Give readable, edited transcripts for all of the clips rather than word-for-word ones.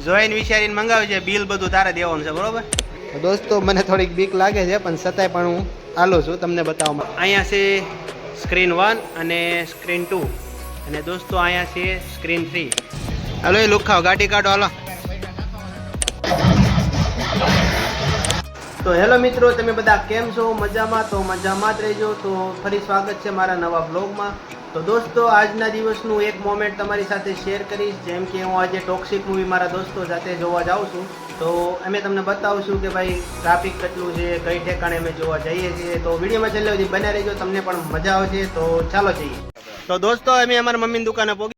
જોઈને વિચારીને મંગાવ્યું છે, બિલ બધું તારે દેવાનું છે, બરોબર? દોસ્તો મને થોડીક બીક લાગે છે, પણ છતાંય પણ હું આલો છું તમને બતાવવા. અહીંયા છે સ્ક્રીન 1 અને સ્ક્રીન 2 અને દોસ્તો અહીંયા છે સ્ક્રીન 3. હાલો એ લુક ખાઓ, ગાડી કાઢો હાલો. તો હેલો મિત્રો, તમે બધા કેમ છો? મજામાં? તો મજામાં જ રહેજો. તો ફરી સ્વાગત છે મારા નવા બ્લોગમાં. તો દોસ્તો આજના દિવસનું એક મોમેન્ટ તમારી સાથે શેર કરીશ. જેમ કે હું આજે ટોક્સિક મૂવી મારા દોસ્તો સાથે જોવા જાઉં છું. તો અમે તમને બતાવશું કે ભાઈ ટ્રાફિક કેટલું છે, કઈ ઠેકાણે અમે જોવા જઈએ છીએ. તો વિડીયોમાં છેલ્લે સુધી બન્યા રહેજો, તમને પણ મજા આવશે. તો ચાલો જઈએ. તો દોસ્તો અમે અમારા મમ્મીની દુકાને પહોંચી.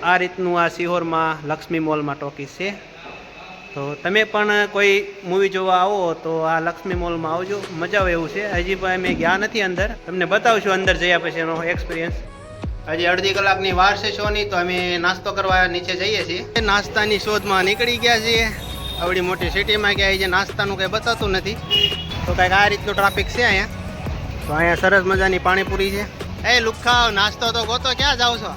આ રીતનું આ સિહોરમાં લક્ષ્મી મોલમાં ટોકીસ છે. તો તમે પણ કોઈ મૂવી જોવા આવો તો આ લક્ષ્મી મોલમાં આવજો, મજા આવે એવું છે. હજી પણ અમે ગયા નથી અંદર, તમને બતાવશું અંદર જયા પછી એનો એક્સપિરિયન્સ. હજી અડધી કલાકની વાર છે શોની, તો અમે નાસ્તો કરવા નીચે જઈએ છીએ. નાસ્તાની શોધમાં નીકળી ગયા છીએ. આવડી મોટી સિટીમાં ગયા છે, નાસ્તાનું કંઈ બતાતું નથી. તો કંઈક આ રીતનું ટ્રાફિક છે અહીંયા. તો અહીંયા સરસ મજાની પાણીપુરી છે. એ લુખાવ, નાસ્તો તો ગોતો, ક્યાં જાઓ છો?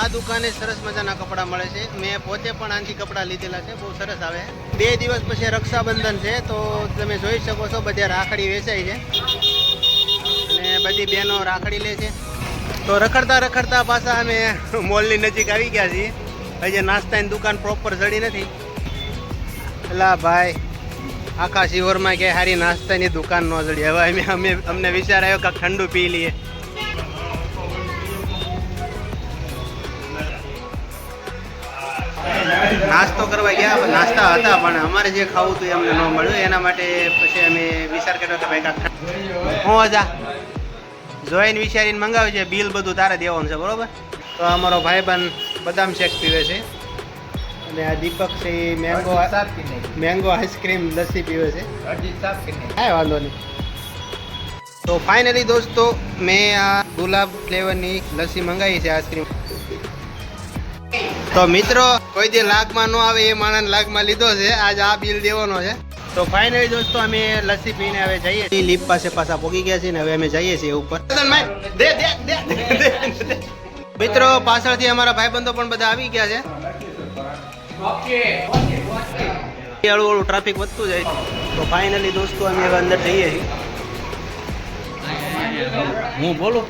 આ દુકાને સરસ મજાના કપડાં મળે છે. મેં પોતે પણ આથી કપડાં લીધેલા છે, બહુ સરસ આવે. 2 દિવસ પછી રક્ષાબંધન છે, તો તમે જોઈ શકો છો બધા રાખડી વેચાય છે અને બધી બહેનો રાખડી લે છે. તો રખડતા રખડતા પાછા અમે મોલની નજીક આવી ગયા છીએ. હજી નાસ્તાની દુકાન પ્રોપર જડી નથી. એલા ભાઈ, આખા શિહોરમાં ક્યાંય સારી નાસ્તાની દુકાન ન જડી. હવે અમને વિચાર આવ્યો કે ઠંડુ પી લઈએ. નાસ્તો કરવા ગયા, નાસ્તા હતા પણ અમારે જે ખાવું હતું અમને ન મળ્યું. એના માટે પછી અમે વિચાર કર્યો કે ભાઈ કાંક હું હજા જોઈને વિચારીને મંગાવ્યું છે, બિલ બધું તારે દેવાનું છે, બરોબર? તો અમારો ભાઈબંધ બદામ શેક પીવે છે અને આ દીપક છે એ મેંગો આઈસ્ક્રીમ લસ્સી પીવે છે. હા, વાંધો નહીં. તો ફાઇનલી દોસ્તો મેં આ ગુલાબ ફ્લેવરની લસ્સી મંગાવી છે, આઈસ્ક્રીમ. તો મિત્રો, કોઈ દી લાગમાં ન આવે એ માણસ લાગમાં લીધો છે. આજ આ બિલ દેવાનો છે. તો ફાઇનલી દોસ્તો અમે લસ્સી પીને હવે જઈએ છીએ. લીપ પાસે પાછા પહોંચી ગયા છીએ ને હવે અમે જઈએ છીએ ઉપર. મિત્રો, પાછળથી અમારા ભાઈબંધો પણ બધા આવી ગયા છે. હળવું હળવું ટ્રાફિક વધતું જાય છે. તો ફાઇનલી દોસ્તો અમે હવે અંદર જઈએ છીએ. હું બોલું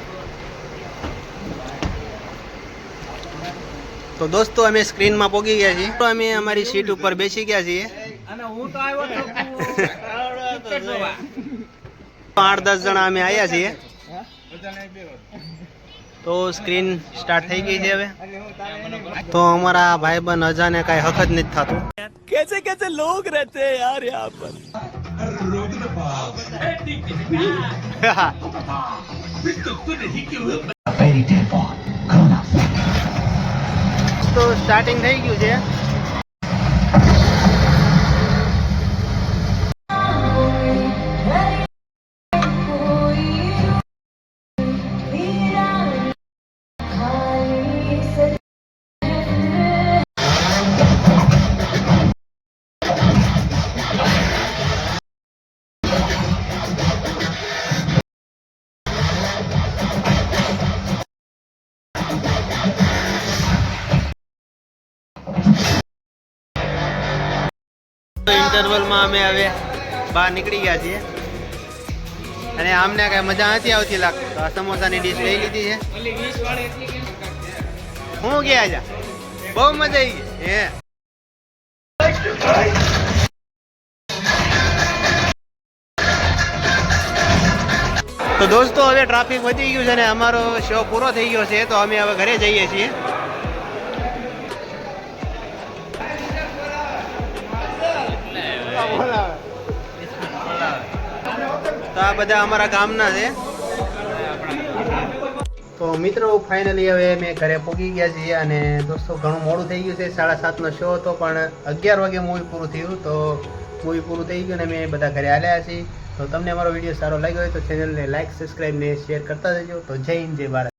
તો દોસ્તો અમે સ્ક્રીનમાં પહોંચી ગયા છીએ. તો અમે અમારી સીટ ઉપર બેસી ગયા છીએ અને હું તો આવ્યો છું 8-10 જણા અમે આવ્યા છીએ. તો સ્ક્રીન સ્ટાર્ટ થઈ ગઈ છે હવે. તો અમારા ભાઈબંધ અજાને કાંઈ હક જ નથી થતું. कैसे कैसे लोग रहते हैं यार यहाँ पर. તો સ્ટાર્ટિંગ થઈ ગયું છે. ઇન્ટરવલમાં અમે હવે બહાર નીકળી ગયા છીએ અને આમને કઈ મજા નથી આવતી લાગતી, તો આ સમોસાની ડીશ લઈ લીધી છે. હું ગયા જા બહુ મજા આવી ગઈ હે. તો દોસ્તો હવે ટ્રાફિક વધી ગયું છે ને અમારો શો પૂરો થઈ ગયો છે, તો અમે હવે ઘરે જઈએ છીએ. તો આ બધા અમારા ગામના છે. તો મિત્રો ફાઇનલી હવે અમે ઘરે પહોંચી ગયા છીએ અને દોસ્તો ઘણું મોડું થઈ ગયું છે. 7:30નો શો હતો પણ 11 વાગે મૂવી પૂરું થયું. તો મૂવી પૂરું થઈ ગયું અને અમે બધા ઘરે આવ્યા છીએ. તો તમને અમારો વિડીયો સારો લાગ્યો હોય તો ચેનલને લાઈક, સબસ્ક્રાઈબ ને શેર કરતા જજો. તો જય હિન્દ, જય ભારત.